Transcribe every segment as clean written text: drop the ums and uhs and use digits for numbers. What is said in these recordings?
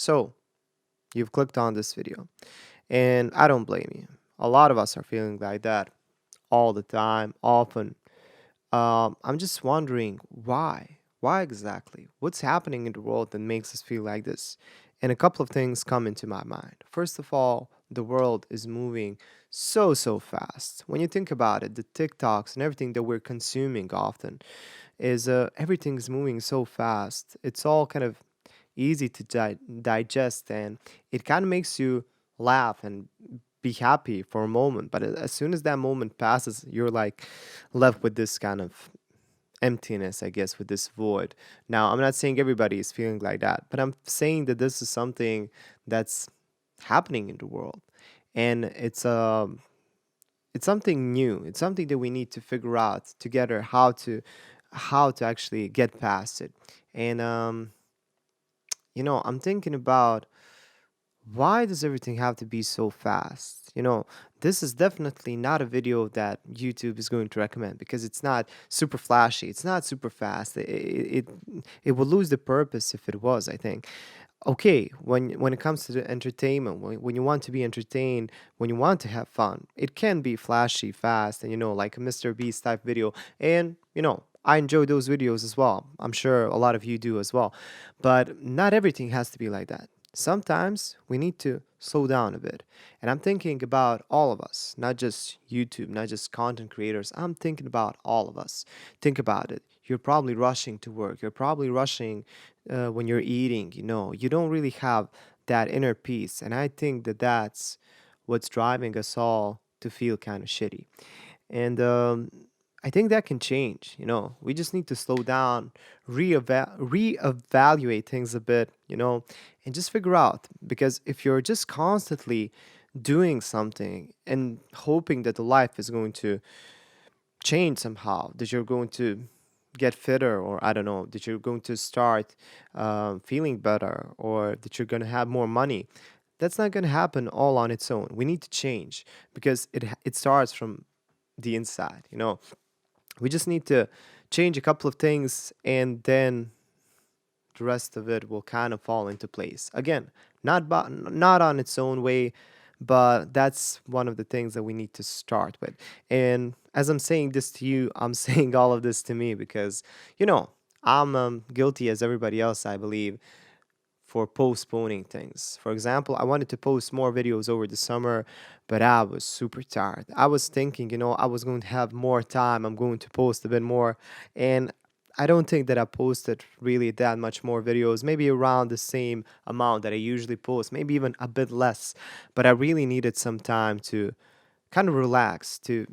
So, you've clicked on this video, and I don't blame you. A lot of us are feeling like that all the time, often. I'm just wondering why? Why exactly? What's happening in the world that makes us feel like this? And a couple of things come into my mind. First of all, the world is moving so fast. When you think about it, the TikToks and everything that we're consuming often is everything's moving so fast. It's all kind of easy to digest, and it kind of makes you laugh and be happy for a moment. But as soon as that moment passes, you're like left with this kind of emptiness, I guess, with this void. Now, I'm not saying everybody is feeling like that, but I'm saying that this is something that's happening in the world, and it's something new. It's something that we need to figure out together how to actually get past it. And I'm thinking about why does everything have to be so fast? This is definitely not a video that YouTube is going to recommend because it's not super flashy. It's not super fast. It would lose the purpose if it was, I think. Okay, when it comes to the entertainment, when you want to be entertained, when you want to have fun, it can be flashy, fast, and like a Mr. Beast type video. And I enjoy those videos as well. I'm sure a lot of you do as well. But not everything has to be like that. Sometimes we need to slow down a bit. And I'm thinking about all of us, not just YouTube, not just content creators. I'm thinking about all of us. Think about it. You're probably rushing to work. You're probably rushing when you're eating. You don't really have that inner peace. And I think that that's what's driving us all to feel kind of shitty. And I think that can change. We just need to slow down, reevaluate things a bit, and just figure out. Because if you're just constantly doing something and hoping that the life is going to change somehow, that you're going to get fitter, or I don't know, that you're going to start feeling better, or that you're going to have more money, that's not going to happen all on its own. We need to change because it starts from the inside. We just need to change a couple of things, and then the rest of it will kind of fall into place. Again, not on its own way, but that's one of the things that we need to start with. And as I'm saying this to you, I'm saying all of this to me because, you know, I'm guilty as everybody else, I believe, for postponing things. For example, I wanted to post more videos over the summer, but I was super tired. I was thinking, I was going to have more time. I'm going to post a bit more. And I don't think that I posted really that much more videos, maybe around the same amount that I usually post, maybe even a bit less. But I really needed some time to kind of relax, to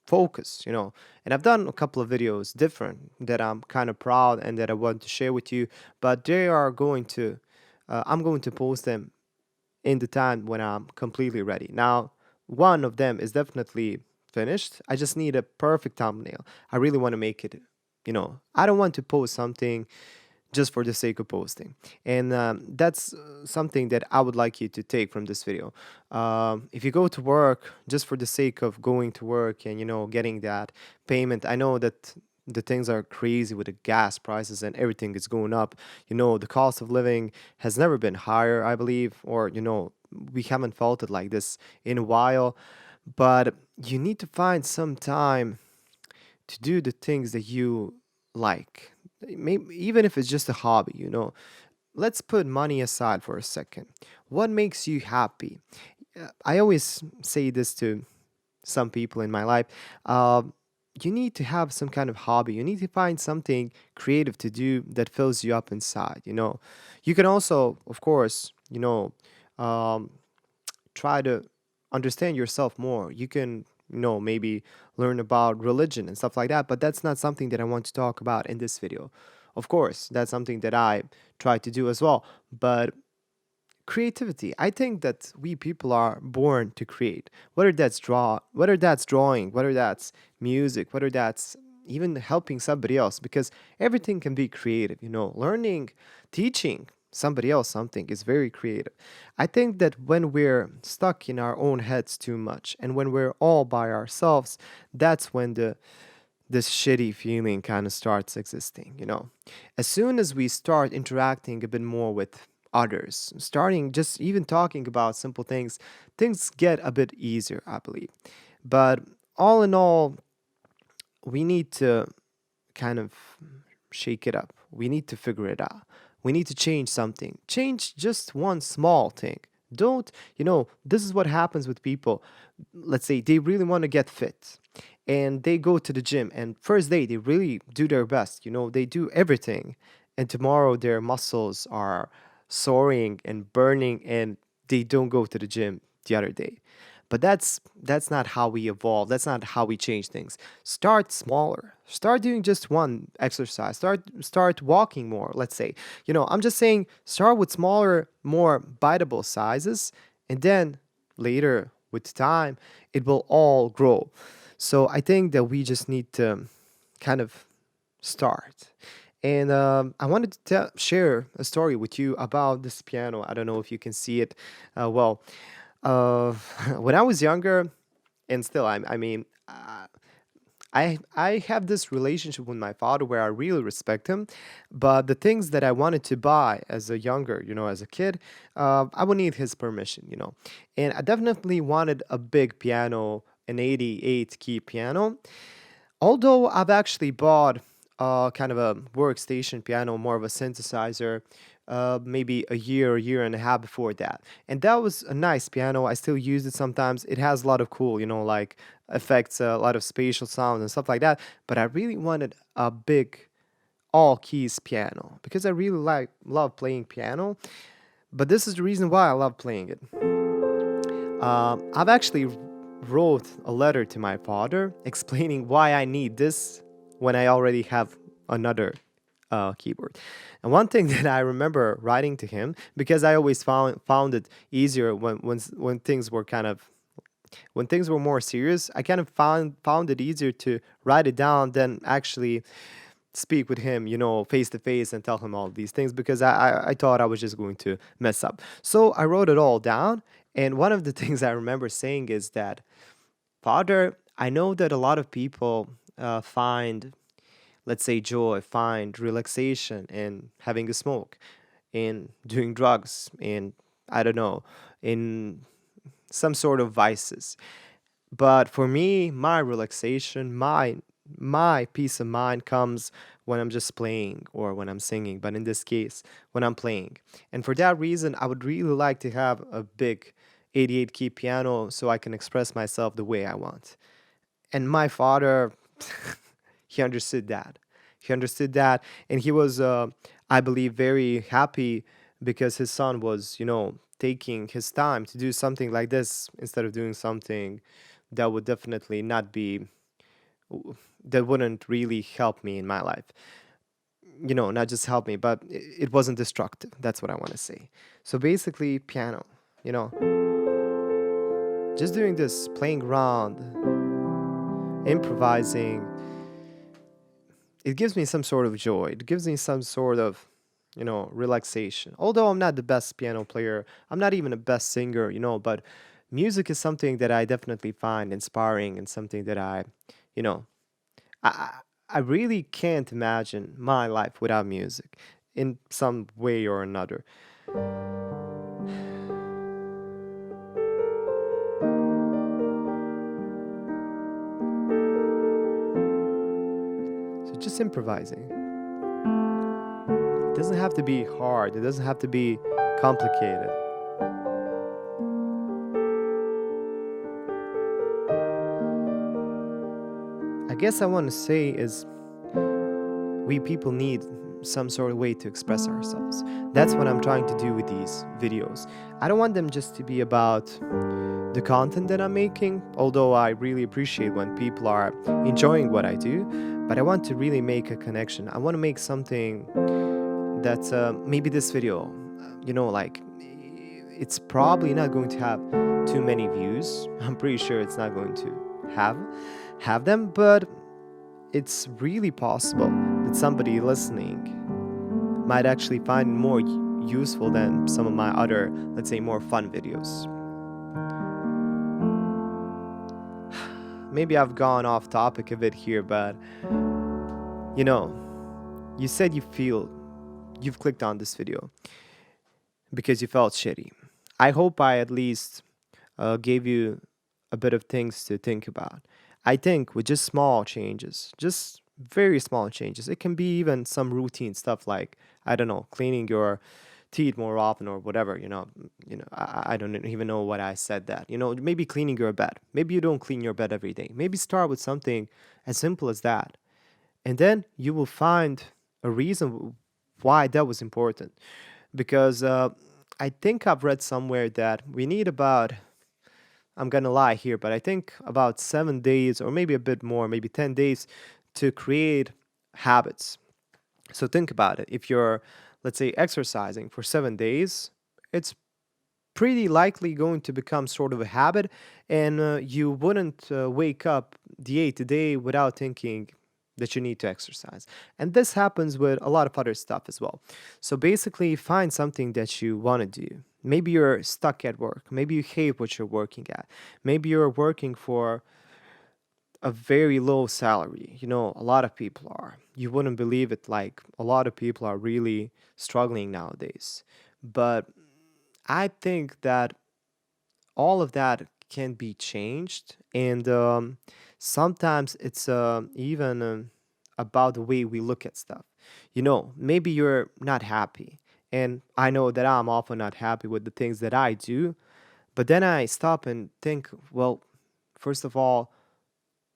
focus, And I've done a couple of videos different that I'm kind of proud and that I want to share with you, but I'm going to post them in the time when I'm completely ready. Now, one of them is definitely finished. I just need a perfect thumbnail. I really want to make it, I don't want to post something just for the sake of posting. And that's something that I would like you to take from this video. If you go to work just for the sake of going to work and, getting that payment, I know that the things are crazy with the gas prices and everything is going up. The cost of living has never been higher, I believe, or, we haven't felt it like this in a while. But you need to find some time to do the things that you like. Maybe even if it's just a hobby. Let's put money aside for a second. What makes you happy? I always say this to some people in my life. You need to have some kind of hobby. You need to find something creative to do that fills you up inside. You can also, of course, um, try to understand yourself more. You can, maybe learn about religion and stuff like that, but that's not something that I want to talk about in this video. Of course, that's something that I try to do as well. But creativity, I think that we people are born to create, whether that's drawing, whether that's music, whether that's even helping somebody else, because everything can be creative. Learning, teaching somebody else something is very creative. I think that when we're stuck in our own heads too much and when we're all by ourselves, that's when this shitty feeling kind of starts existing. As soon as we start interacting a bit more with others, starting just even talking about simple things, things get a bit easier, I believe. But all in all, we need to kind of shake it up. We need to figure it out. We need to change something. Change just one small thing. Don't, this is what happens with people. Let's say they really want to get fit and they go to the gym, and first day they really do their best. They do everything. And tomorrow their muscles are soaring and burning and they don't go to the gym the other day. But that's not how we evolve. That's not how we change things. Start smaller. Start doing just one exercise. Start walking more, let's say. I'm just saying start with smaller, more biteable sizes, and then later with time it will all grow. So I think that we just need to kind of start. And I wanted to share a story with you about this piano. I don't know if you can see it. Well, uh, when I was younger, and still, I mean, I have this relationship with my father where I really respect him, but the things that I wanted to buy as a younger, as a kid, I would need his permission. And I definitely wanted a big piano, an 88 key piano. Although I've actually bought kind of a workstation piano, more of a synthesizer, maybe a year and a half before that. And that was a nice piano. I still use it sometimes. It has a lot of cool, like effects, a lot of spatial sounds and stuff like that. But I really wanted a big all keys piano because I really love playing piano. But this is the reason why I love playing it. I've actually wrote a letter to my father explaining why I need this when I already have another keyboard. And one thing that I remember writing to him, because I always found it easier when things were when things were more serious, I kind of found it easier to write it down than actually speak with him, face to face and tell him all these things because I thought I was just going to mess up. So I wrote it all down. And one of the things I remember saying is that, Father, I know that a lot of people find, let's say, joy, find relaxation in having a smoke, in doing drugs, in, I don't know, in some sort of vices. But for me, my relaxation, my peace of mind comes when I'm just playing or when I'm singing, but in this case, when I'm playing. And for that reason, I would really like to have a big 88 key piano so I can express myself the way I want. And my father, he understood that. He understood that, and he was, I believe, very happy because his son was, taking his time to do something like this instead of doing something that would definitely not be, that wouldn't really help me in my life. Not just help me, but it wasn't destructive. That's what I want to say. So basically, piano, just doing this, playing around, improvising, it gives me some sort of joy. It gives me some sort of, relaxation. Although I'm not the best piano player, I'm not even the best singer, but music is something that I definitely find inspiring and something that you know, I, I really can't imagine my life without music in some way or another. So just improvising. It doesn't have to be hard, it doesn't have to be complicated. I guess I want to say is we people need some sort of way to express ourselves. That's what I'm trying to do with these videos. I don't want them just to be about the content that I'm making, although I really appreciate when people are enjoying what I do, but I want to really make a connection. I want to make something that's maybe this video, like it's probably not going to have too many views. I'm pretty sure it's not going to have them, but it's really possible that somebody listening might actually find it more useful than some of my other, let's say, more fun videos. Maybe I've gone off topic a bit here, but you said you've clicked on this video. because you felt shitty. I hope I at least gave you a bit of things to think about. I think with just small changes, just very small changes, it can be even some routine stuff like, I don't know, cleaning your teeth more often or whatever, I don't even know what I said that. Maybe cleaning your bed. Maybe you don't clean your bed every day. Maybe start with something as simple as that. And then you will find a reason why that was important. Because I think I've read somewhere that we need about, I'm gonna lie here, but I think about 7 days or maybe a bit more, maybe 10 days to create habits. So think about it. If you're, let's say, exercising for 7 days, it's pretty likely going to become sort of a habit, and you wouldn't wake up the eighth day without thinking that you need to exercise. And this happens with a lot of other stuff as well. So basically, find something that you want to do. Maybe you're stuck at work. Maybe you hate what you're working at. Maybe you're working for a very low salary. A lot of people are. You wouldn't believe it. Like, a lot of people are really struggling nowadays. But I think that all of that can be changed, and sometimes it's even about the way we look at stuff. Maybe you're not happy, and I know that I'm often not happy with the things that I do, but then I stop and think, well, first of all,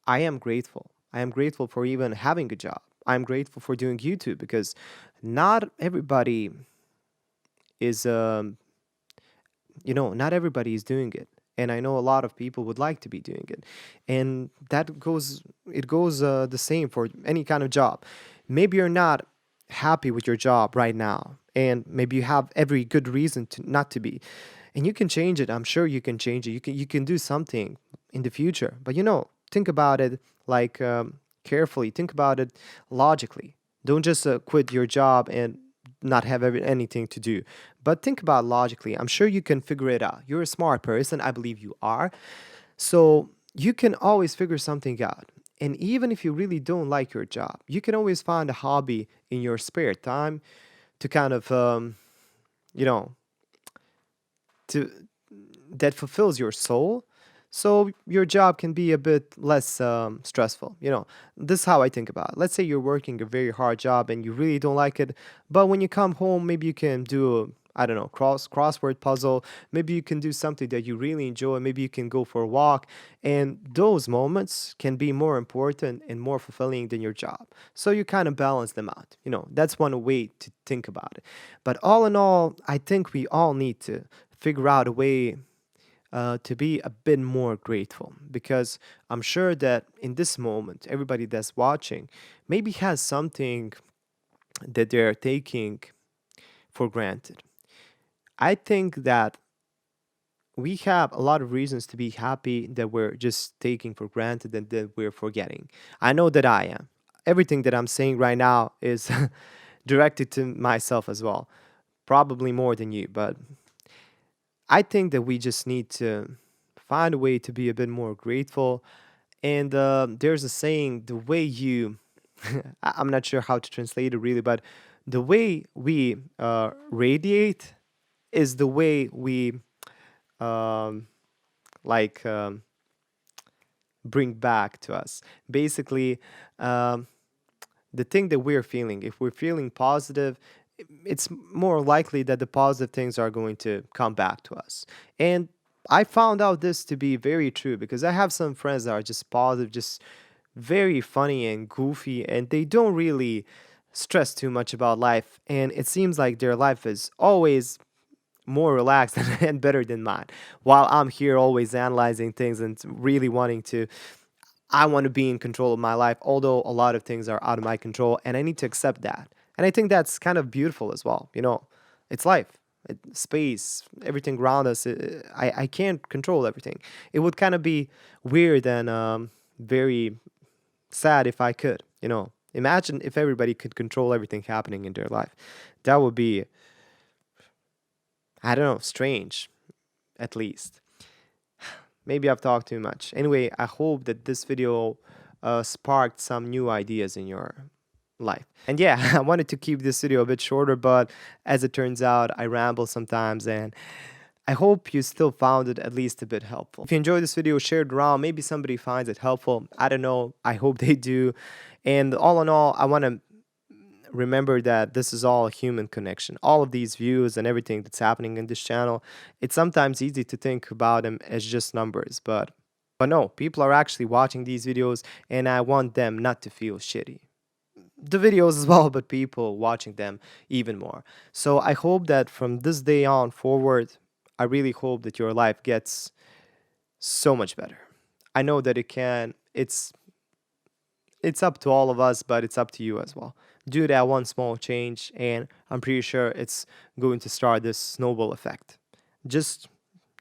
I am grateful for even having a job. I'm grateful for doing YouTube, because not everybody is not everybody is doing it. And I know a lot of people would like to be doing it. And it goes the same for any kind of job. Maybe you're not happy with your job right now, and maybe you have every good reason to not to be. And you can change it. I'm sure you can change it. You can do something in the future. But think about it like carefully. Think about it logically. Don't just quit your job and not have anything to do. But think about logically. I'm sure you can figure it out. You're a smart person. I believe you are. So you can always figure something out. And even if you really don't like your job, you can always find a hobby in your spare time to kind of, you know, to that fulfills your soul. So your job can be a bit less stressful. This is how I think about it. Let's say you're working a very hard job and you really don't like it, but when you come home, maybe you can do a, I don't know, crossword puzzle. Maybe you can do something that you really enjoy. Maybe you can go for a walk, and those moments can be more important and more fulfilling than your job. So you kind of balance them out. That's one way to think about it. But all in all, I think we all need to figure out a way to be a bit more grateful, because I'm sure that in this moment, everybody that's watching maybe has something that they're taking for granted. I think that we have a lot of reasons to be happy that we're just taking for granted and that we're forgetting. I know that I am. Everything that I'm saying right now is directed to myself as well, probably more than you, but I think that we just need to find a way to be a bit more grateful. And there's a saying, the way you, I'm not sure how to translate it really, but the way we radiate is the way we um, like bring back to us. Basically, um, the thing that we're feeling, if we're feeling positive, it's more likely that the positive things are going to come back to us. And I found out this to be very true, because I have some friends that are just positive, just very funny and goofy, and they don't really stress too much about life. And it seems like their life is always more relaxed and better than mine. While I'm here always analyzing things and really wanting to, I want to be in control of my life, although a lot of things are out of my control, and I need to accept that. And I think that's kind of beautiful as well. It's life, space, everything around us. I can't control everything. It would kind of be weird and very sad if I could. Imagine if everybody could control everything happening in their life. That would be, I don't know, strange, at least. Maybe I've talked too much. Anyway, I hope that this video sparked some new ideas in your life. And yeah, I wanted to keep this video a bit shorter, but as it turns out, I ramble sometimes, and I hope you still found it at least a bit helpful. If you enjoyed this video, share it around. Maybe somebody finds it helpful. I don't know. I hope they do. And all in all, I want to remember that this is all a human connection. All of these views and everything that's happening in this channel, it's sometimes easy to think about them as just numbers, but no, people are actually watching these videos, and I want them not to feel shitty. The videos as well, but people watching them even more. So I hope that from this day on forward, I really hope that your life gets so much better. I know that it can. It's up to all of us, but it's up to you as well. Do that one small change, and I'm pretty sure it's going to start this snowball effect. Just,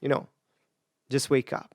you know, just wake up.